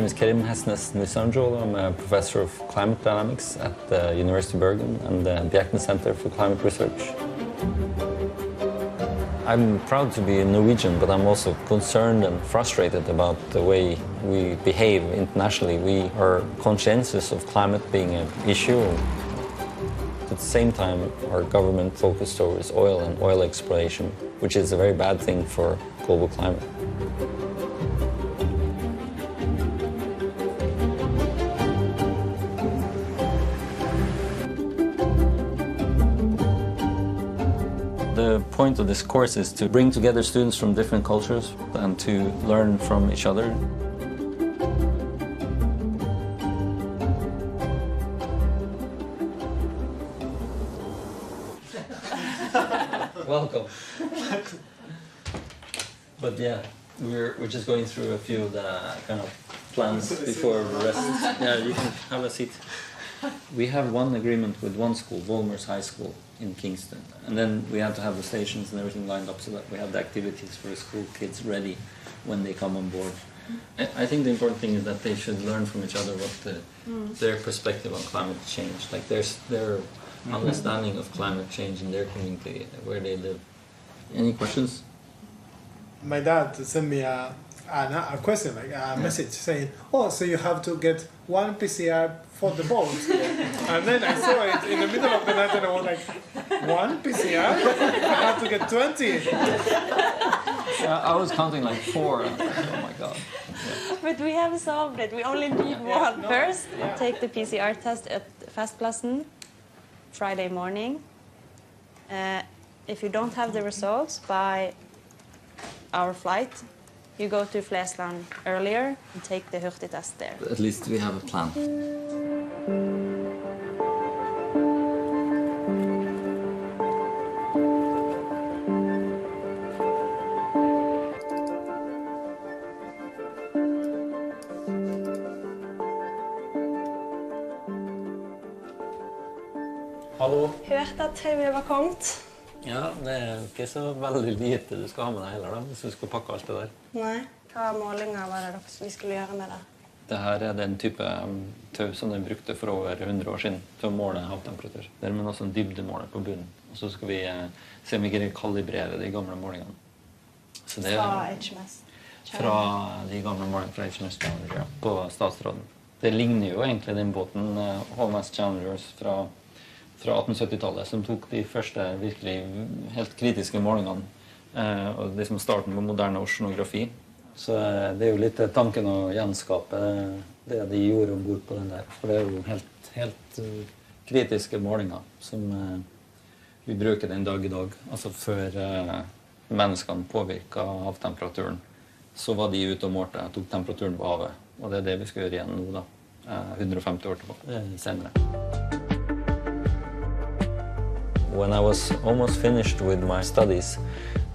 is Kerim Nisancioglu. I'm a professor of climate dynamics at the University of Bergen and the Bjerknes Center for Climate Research. I'm proud to be a Norwegian, but I'm also concerned and frustrated about the way we behave internationally. We are conscientious of climate being an issue. At the same time, our government focused towards oil and oil exploration, which is a very bad thing for global climate. The point of this course is to bring together students from different cultures and to learn from each other. Welcome. But yeah, we're just going through a few of the kind of plans before the rest. Yeah, you can have a seat. We have one agreement with one school, Volmers High School in Kingston, and then we have to have the stations and everything lined up so that we have the activities for the school kids ready when they come on board. I think the important thing is that they should learn from each other what their perspective on climate change, like their understanding of climate change in their community, where they live. Any questions? My dad sent me a question, like a message saying, "Oh, so you have to get one PCR for the boat." And then I saw it in the middle of the night and I was like, one PCR? I have to get 20. I was counting like 4. And I was like, oh my God. Yeah. But we have solved it. We only need one. First, take the PCR test at Fastplassen Friday morning. If you don't have the results by our flight, you go to Flesland earlier and take the hurtigtest there. At least we have a plan. Hallo. Hørte at tauet var kommet. Ja, det er ikke så veldig lite du skal ha med deg heller da, hvis du skal pakke alt det der. Nei. Hva målinger var det vi skulle gjøre med det? Det her er den type tau som den brukte for over 100 år siden til å måle havtemperatur. Det er med også en dybdemåler på bunnen. Og så skal vi se om vi ikke kalibrere de gamle målingene. Så det er fra HMS? Fra de gamle målingene fra HMS Challenger, ja, på statsråden. Det ligner jo egentlig den båten HMS Challengers fra 1870-tallet, som tok de første virkelig helt kritiske målingene, og det som starten på moderne oceanografi. Så det er jo litt tanken å gjenskape det de gjorde ombord på den der, for det er jo helt kritiske målinger som vi bruker den dag i dag. Altså før menneskene påvirket havtemperaturen, så var de ute og målte, tok temperaturen på havet, og det er det vi skal gjøre igjen nå da, 150 år tilbake senere. When I was almost finished with my studies,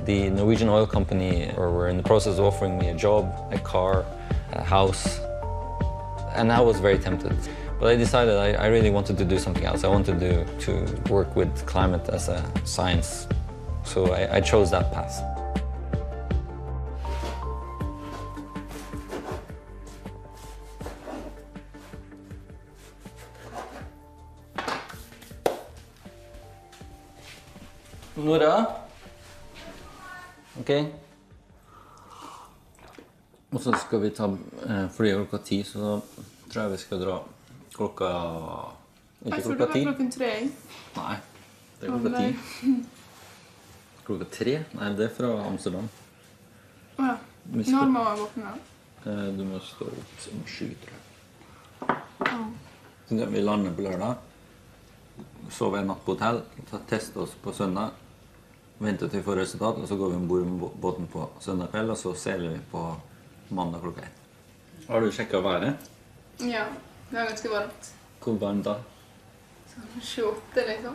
the Norwegian oil company were in the process of offering me a job, a car, a house, and I was very tempted. But I decided I really wanted to do something else. I wanted to work with climate as a science, so I chose that path. Nora? Ok. Og så skal vi ta, fordi klokka 10, så tror jeg vi skal dra klokka... Ikke klokka 10? Jeg tror det var klokken 3. Nei, det er klokka 10. Klokka 3? Nei, det er fra Amsterdam. Åja, når må jeg våkne? Du må stå opp som 7, tror jeg. Så vi lander på lørdag, sover en natt på hotell, tester oss på søndag, venter til vi får resultat, og så går vi ombord med båten på søndag kveld, og så seiler vi på mandag klokka 1. Har du sjekket været? Ja, det er ganske varmt. Hvor varmt da? Sånn 28 liksom.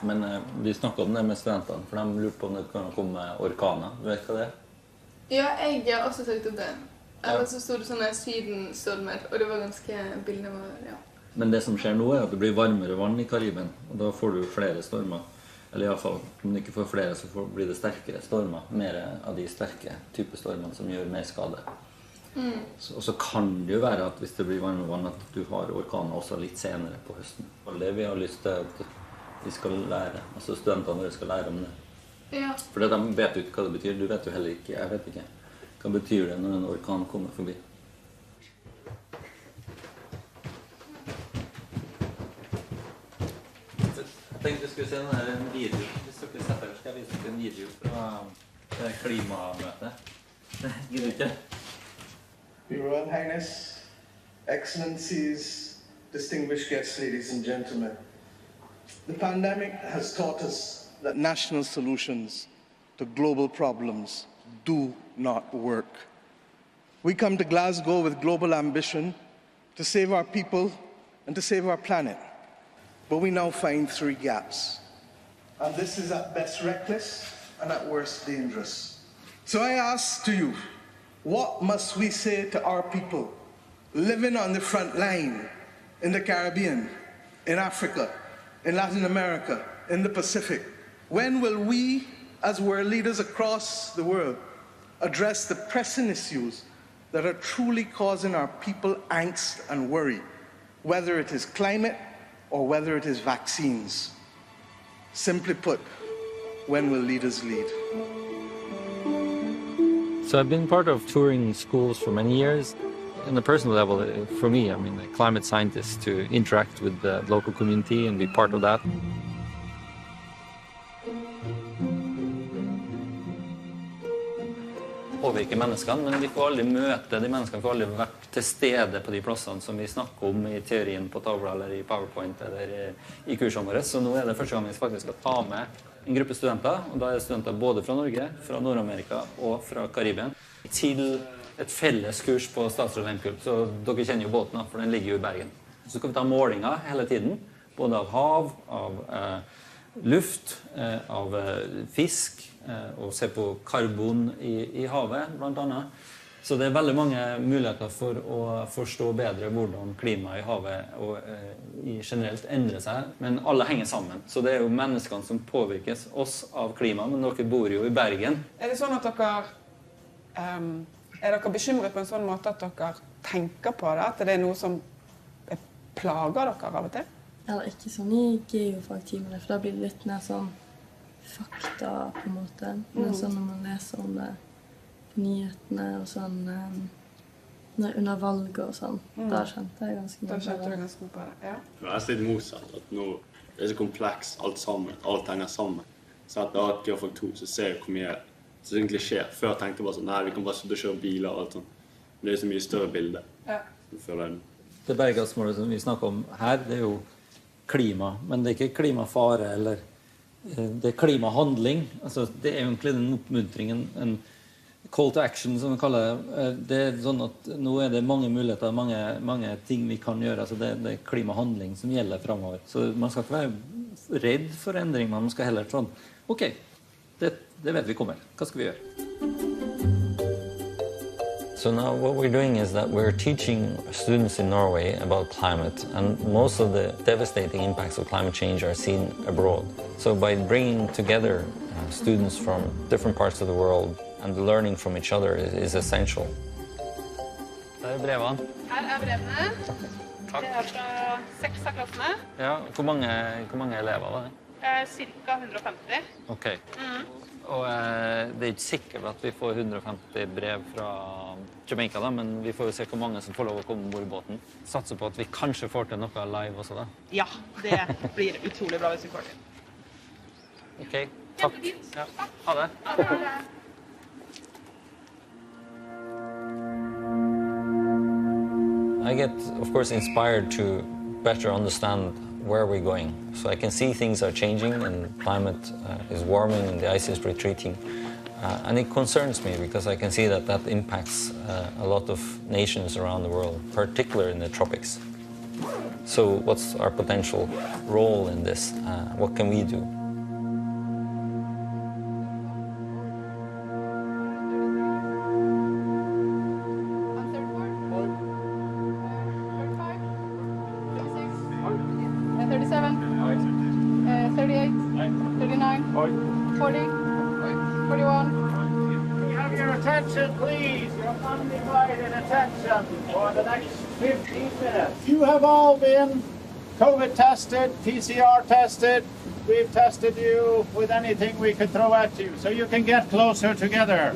Men vi snakket om det med studentene, for de lurte på om det kan komme orkaner. Du vet hva det er? Ja, jeg har også sagt om det. Eller så stod det sånne sydenstormer, og det var ganske bildet var, ja. Men det som skjer nå er at det blir varmere vann i Karibien, og da får du flere stormer. Eller i alle fall, om du ikke får flere, så blir det sterkere stormer. Mer av de sterke type stormene som gjør mer skade. Og så kan det jo være at hvis det blir varmere vann, at du har orkaner også litt senere på høsten. Og det vi har lyst til at vi skal lære, altså studentene våre skal lære om det. Ja. For de vet jo ikke hva det betyr. Du vet jo heller ikke, jeg vet ikke. Hva betyr det når en orkan kommer forbi? Jeg tenkte vi skulle se en video. Hvis dere setter dere, skal jeg vise dere en video fra klimamøtet. Gidder du ikke? Your Royal Highness, Excellencies, distinguished guests, ladies and gentlemen. The pandemic has taught us that national solutions to global problems do not work. We come to Glasgow with global ambition to save our people and to save our planet. But we now find three gaps. And this is at best reckless and at worst dangerous. So I ask to you, what must we say to our people living on the front line in the Caribbean, in Africa, in Latin America, in the Pacific? When will we, as world leaders across the world, address the pressing issues that are truly causing our people angst and worry, whether it is climate or whether it is vaccines? Simply put, when will leaders lead? So I've been part of touring schools for many years. On the personal level, for me, I mean, a climate scientist, to interact with the local community and be part of that. Påvirke menneskene, men vi får aldri møte de menneskene, vi får aldri vært til stede på de plassene som vi snakker om i teorien på tavla eller i PowerPoint eller i kursene våre. Så nå er det første gang vi faktisk skal ta med en gruppe studenter, og da er det studenter både fra Norge, fra Nord-Amerika og fra Karibien, til et felles kurs på Statsråd Lendkulp. Så dere kjenner jo båten, for den ligger jo i Bergen. Så skal vi ta målinger hele tiden, både av hav, av luft, av fisk, og se på karbon i havet, blant annet. Så det er veldig mange muligheter for å forstå bedre hvordan klimaet i havet og generelt endrer seg, men alle henger sammen. Så det er jo menneskene som påvirkes oss av klimaet, men dere bor jo i Bergen. Er det sånn at dere bekymret på en sånn måte at dere tenker på det, at det er noe som plager dere av og til? Eller ikke sånn i geofagtimene, for da blir det litt mer sånn fakta på en måte. Det er sånn når man leser om det på nyhetene og sånn under valget og sånn. Da kjente jeg ganske mye på det. Da kjente du ganske mye på det, ja. Det er litt motsatt, at nå det er så kompleks alt sammen, alt henger sammen. Så at da at geofag 2 så ser jeg hvor mye som egentlig skjer. Før tenkte jeg bare sånn, nei, vi kan bare slutte å kjøre biler og alt sånt. Men det er så mye større bilde. Ja. Det bergasmålet som vi snakker om her, det er jo klima, men det er ikke klimafare, eller det er klimahandling. Altså, det er egentlig den oppmuntringen, en call to action, som vi kaller det. Det er sånn at nå er det mange muligheter, mange ting vi kan gjøre. Altså, det er klimahandling som gjelder fremover. Så man skal ikke være redd for endring, man skal heller sånn, ok, det vet vi kommer. Hva skal vi gjøre? So now what we're doing is that we're teaching students in Norway about climate, and most of the devastating impacts of climate change are seen abroad. So by bringing together students from different parts of the world and learning from each other is essential. Her er brevene. Her er brevene. Det er fra 6 av klassene. Ja, hvor mange elever var det? Cirka 150. Ok. Og det er ikke sikkert at vi får 150 brev fra Jamaica, da, men vi får jo se hvor mange som får lov å komme ombord i båten. Satser på at vi kanskje får til noe live også, da. Ja, det blir utrolig bra hvis vi får det. Ok, takk. Ja, ha det. I get, of course, inspired to better understand where we're going. So I can see things are changing and climate is warming and the ice is retreating. And it concerns me because I can see that that impacts a lot of nations around the world, particularly in the tropics. So what's our potential role in this? What can we do? attention, please. Your undivided attention for the next 15 minutes. You have all been COVID tested, PCR tested. We've tested you with anything we could throw at you, so you can get closer together.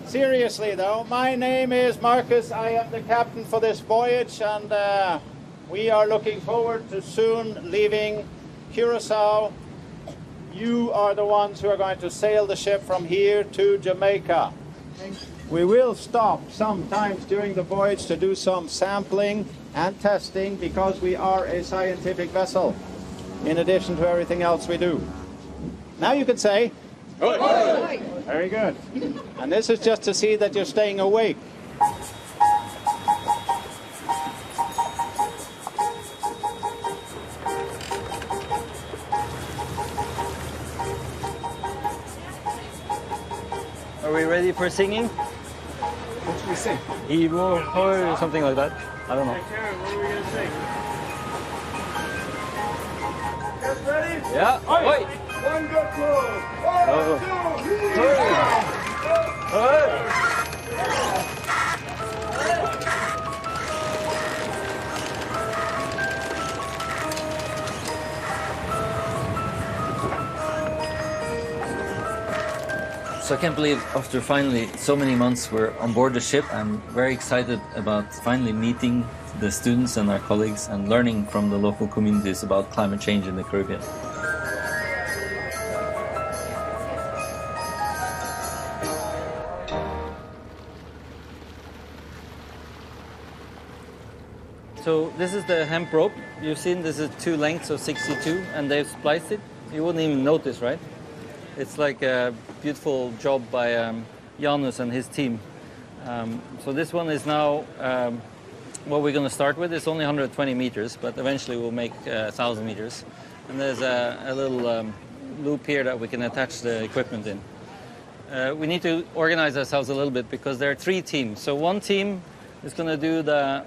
Seriously though, my name is Marcus. I am the captain for this voyage, and we are looking forward to soon leaving Curacao. You are the ones who are going to sail the ship from here to Jamaica. We will stop sometimes during the voyage to do some sampling and testing because we are a scientific vessel, in addition to everything else we do. Now you can say, "Oi!" Very good. And this is just to see that you're staying awake. Are we ready for singing? What should we sing? Evo or something like that. I don't know. Hey, Kerim, what are we going to sing? Guys ready? Yeah. Oi. One good close. One, two, three. So I can't believe after finally so many months we're on board the ship. I'm very excited about finally meeting the students and our colleagues and learning from the local communities about climate change in the Caribbean. So this is the hemp rope. You've seen this is 2 lengths of 62 and they've spliced it. You wouldn't even notice, right? It's like a beautiful job by Janus and his team. So this one is now what we're going to start with. It's only 120 meters, but eventually we'll make 1,000 meters. And there's a little loop here that we can attach the equipment in. We need to organize ourselves a little bit because there are 3 teams. So one team is going to do the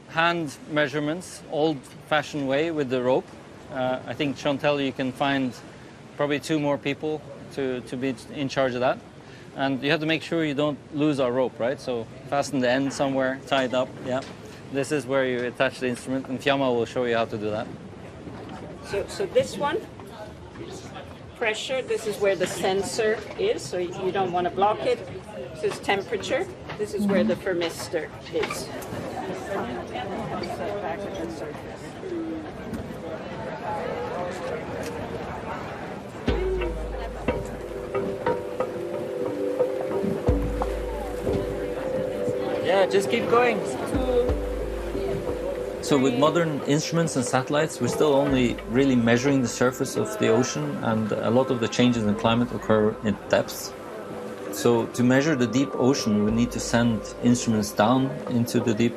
hand measurements, old-fashioned way with the rope. I think, Chantal, you can find probably 2 more people to be in charge of that. And you have to make sure you don't lose our rope, right? So fasten the end somewhere, tie it up, yeah. This is where you attach the instrument, and Fiamma will show you how to do that. So this one, pressure, this is where the sensor is, so you don't want to block it. This is temperature, this is where the thermistor is. Yeah, just keep going. So with modern instruments and satellites, we're still only really measuring the surface of the ocean, and a lot of the changes in climate occur in depths. So to measure the deep ocean, we need to send instruments down into the deep,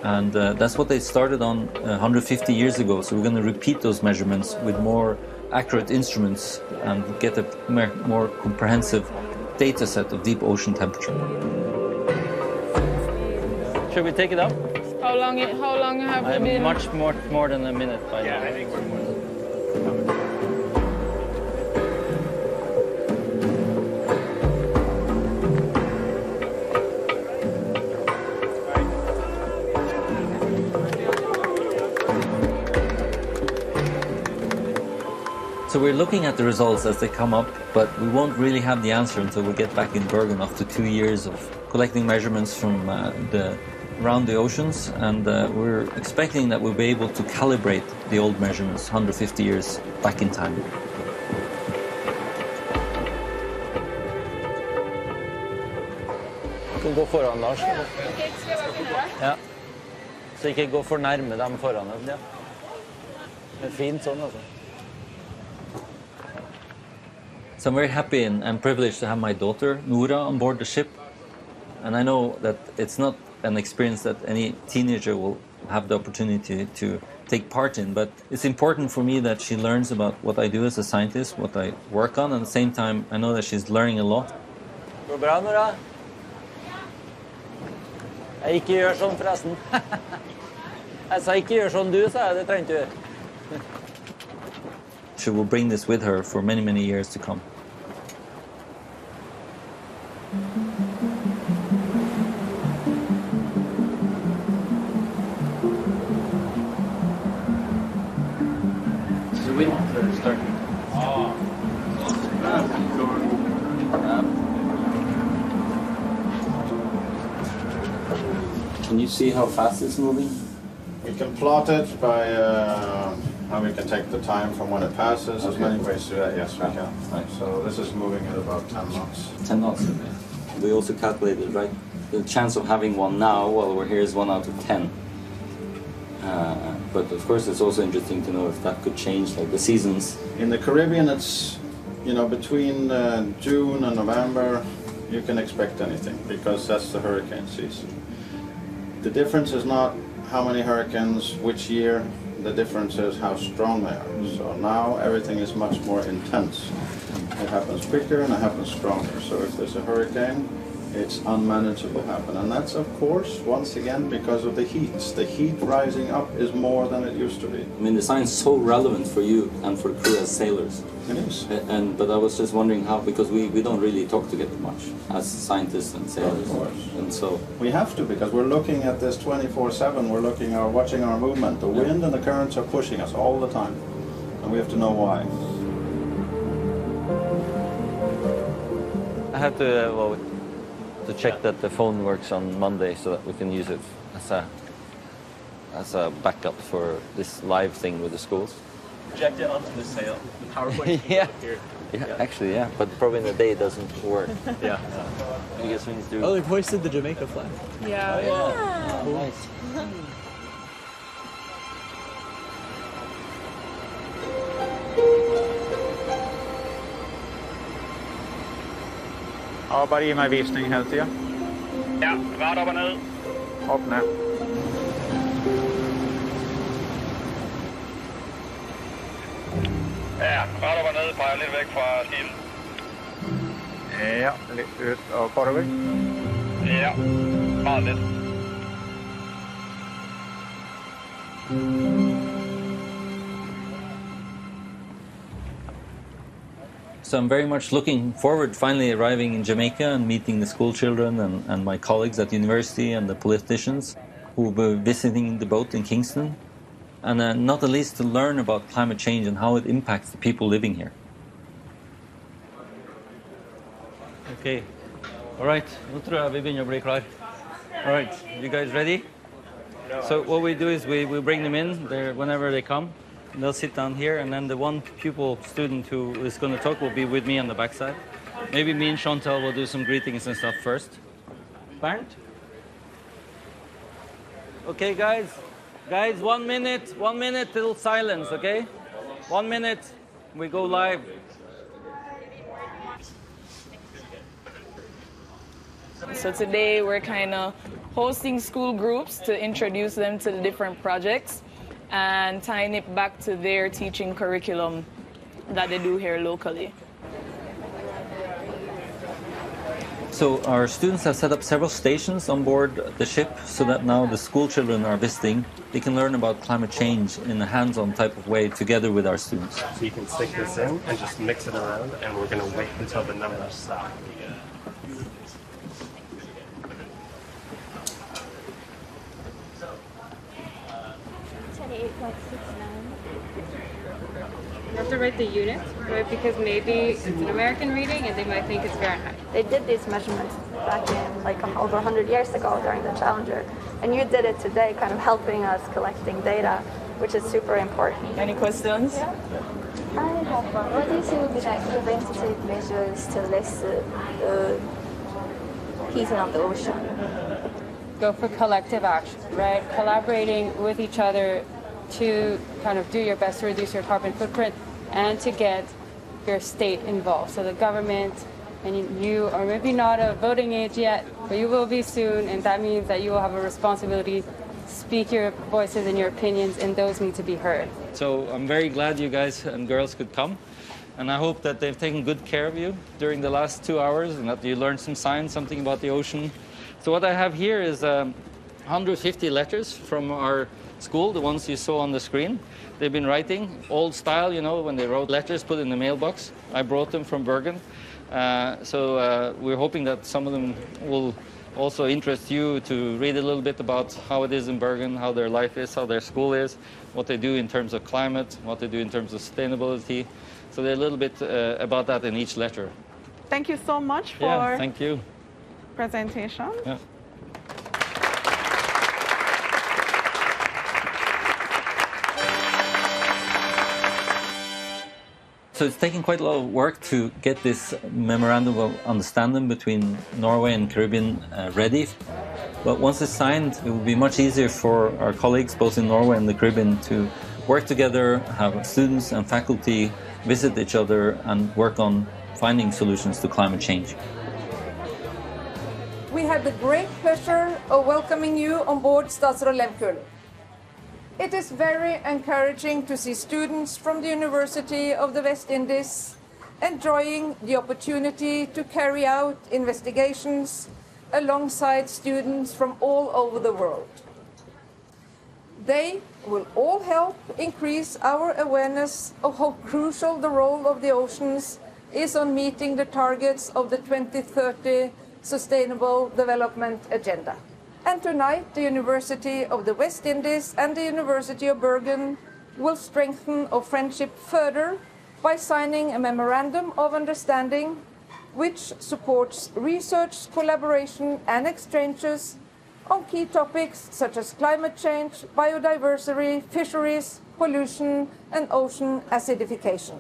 and that's what they started on 150 years ago. So we're going to repeat those measurements with more accurate instruments and get a more comprehensive data set of deep ocean temperature. Should we take it up? How long have we been? Much more than a minute by now. I think we're more. So we're looking at the results as they come up, but we won't really have the answer until we get back in Bergen after 2 years of collecting measurements from around the oceans, and we're expecting that we'll be able to calibrate the old measurements 150 years back in time. Du kan gå foran, Lars. Ja. Så ikke gå for nærme dem foran. Ja. Det er fint sånn, altså. So I'm very happy and privileged to have my daughter, Nora, on board the ship. And I know that it's not an experience that any teenager will have the opportunity to take part in, but it's important for me that she learns about what I do as a scientist, what I work on, and at the same time I know that she's learning a lot. Går det bra, Nora? Jeg ikke gjør sånn, forresten. Jeg sa ikke gjør sånn du, sa jeg. Det trengte du gjøre. She will bring this with her for many, many years to come. The winter starting. Can you see how fast it's moving? We can plot it by how we can take the time from when it passes. There's many ways to do that. Yes, we can. Right. So this is moving at about 10 knots. 10 knots. We also calculated, right? The chance of having one now while we're here is 1 out of 10. But of course, it's also interesting to know if that could change, like the seasons. In the Caribbean, it's, you know, between June and November, you can expect anything because that's the hurricane season. The difference is not how many hurricanes, which year, the difference is how strong they are. So now everything is much more intense. It happens quicker and it happens stronger. So if there's a hurricane, it's unmanageable happen. And that's, of course, once again, because of the heat. The heat rising up is more than it used to be. I mean, the science is so relevant for you and for crew as sailors. It is. But I was just wondering how, because we don't really talk together much as scientists and sailors. Of course. And so we have to, because we're looking at this 24/7. We're watching our movement. The wind and the currents are pushing us all the time, and we have to know why. I had to check that the phone works on Monday so that we can use it as a backup for this live thing with the schools. Project it onto the sail. The PowerPoint Yeah. here. Yeah, actually, yeah, but probably in the day it doesn't work. Yeah. I guess we need to. Oh, they've hoisted the Jamaica flag. Yeah. Oh, nice. Ja, bare gi meg visning hele tida. Ja, rett opp og ned. Opp ned. Ja, rett opp og ned. Peger litt vekk fra stilen. Ja, litt ut og forover. Ja, meget litt. So I'm very much looking forward finally arriving in Jamaica and meeting the school children and my colleagues at the university and the politicians who will be visiting the boat in Kingston. And not the least to learn about climate change and how it impacts the people living here. Okay. All right. Nå tror jeg vi begynner å bli klar. All right. You guys ready? So what we do is we bring them in whenever they come. They'll sit down here, and then the one pupil student who is going to talk will be with me on the backside. Maybe me and Chantal will do some greetings and stuff first. Bernd? Okay, guys. Guys, 1 minute till silence, okay? 1 minute, we go live. So today we're kind of hosting school groups to introduce them to the different projects and tying it back to their teaching curriculum that they do here locally. So our students have set up several stations on board the ship so that now the school children are visiting. They can learn about climate change in a hands-on type of way together with our students. So you can stick this in and just mix it around, and we're going to wait until the numbers stop. You have to write the unit, right? Because maybe it's an American reading and they might think it's Fahrenheit. They did these measurements back in over 100 years ago during the Challenger. And you did it today, kind of helping us collecting data, which is super important. Any questions? Yeah. I have one. What do you think would be like preventative measures to lessen the heating of the ocean? Go for collective action, right? Collaborating with each other to kind of do your best to reduce your carbon footprint and to get your state involved. So the government, and you are maybe not of voting age yet, but you will be soon, and that means that you will have a responsibility to speak your voices and your opinions, and those need to be heard. So I'm very glad you guys and girls could come, and I hope that they've taken good care of you during the last 2 hours and that you learned some science, something about the ocean. So what I have here is 150 letters from our school, the ones you saw on the screen. They've been writing, old style, you know, when they wrote letters, put in the mailbox. I brought them from Bergen. So we're hoping that some of them will also interest you to read a little bit about how it is in Bergen, how their life is, how their school is, what they do in terms of climate, what they do in terms of sustainability. So they're a little bit about that in each letter. Thank you so much for thank you. Presentation. Yeah. So it's taken quite a lot of work to get this memorandum of understanding between Norway and Caribbean ready. But once it's signed, it will be much easier for our colleagues both in Norway and the Caribbean to work together, have students and faculty visit each other and work on finding solutions to climate change. We had the great pleasure of welcoming you on board Statsråd Lehmkuhl. It is very encouraging to see students from the University of the West Indies enjoying the opportunity to carry out investigations alongside students from all over the world. They will all help increase our awareness of how crucial the role of the oceans is on meeting the targets of the 2030 Sustainable Development Agenda. And tonight, the University of the West Indies and the University of Bergen will strengthen our friendship further by signing a memorandum of understanding which supports research, collaboration and exchanges on key topics such as climate change, biodiversity, fisheries, pollution and ocean acidification.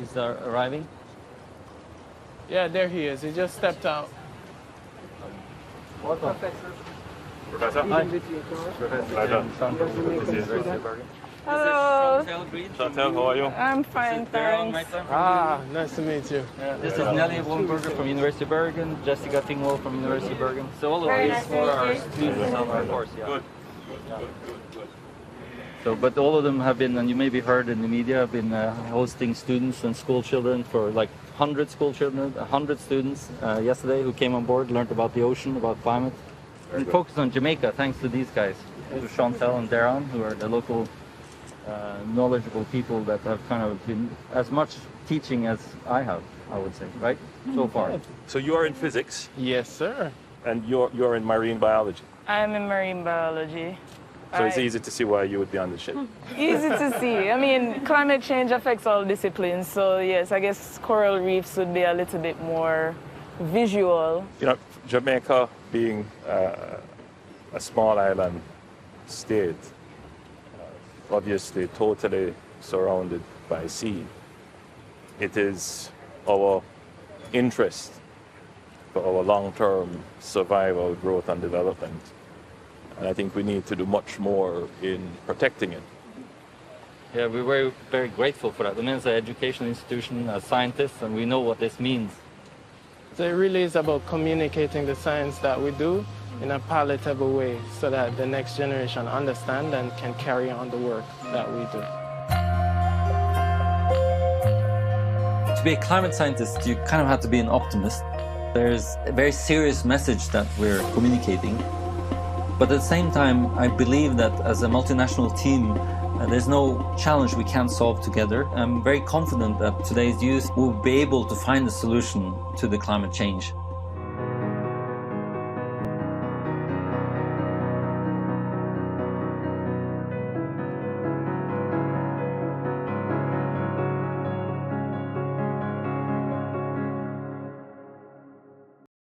Is arriving? Yeah, there he is. He just stepped out. Welcome. Professor. Hi. Professor. Hello. Chantal, how are you? I'm fine, thanks. Nice to meet you. This is Nelly Wollenberger from University of Bergen, Jessica Tingwall from University of Bergen. So all of these are our students of our course. Yeah. Good. So, but all of them have been, and you maybe heard in the media, have been hosting students and school children for like 100 school children, 100 students yesterday who came on board, learned about the ocean, about climate. We focused on Jamaica thanks to these guys, to Chantal and Darren, who are the local knowledgeable people that have kind of been as much teaching as I have, I would say, right? So far. So you are in physics? Yes, sir. And you're in marine biology? I'm in marine biology. So it's easy to see why you would be on the ship. Easy to see. I mean, climate change affects all disciplines, so yes, I guess coral reefs would be a little bit more visual. You know, Jamaica being a small island state, obviously totally surrounded by sea, it is our interest for our long-term survival, growth and development. And I think we need to do much more in protecting it. Yeah, we're very, very grateful for that. I mean, it's an educational institution as scientists, and we know what this means. So it really is about communicating the science that we do in a palatable way so that the next generation understand and can carry on the work that we do. To be a climate scientist, you kind of have to be an optimist. There's a very serious message that we're communicating. But at the same time, I believe that as a multinational team, there's no challenge we can't solve together. I'm very confident that today's youth will be able to find a solution to the climate change.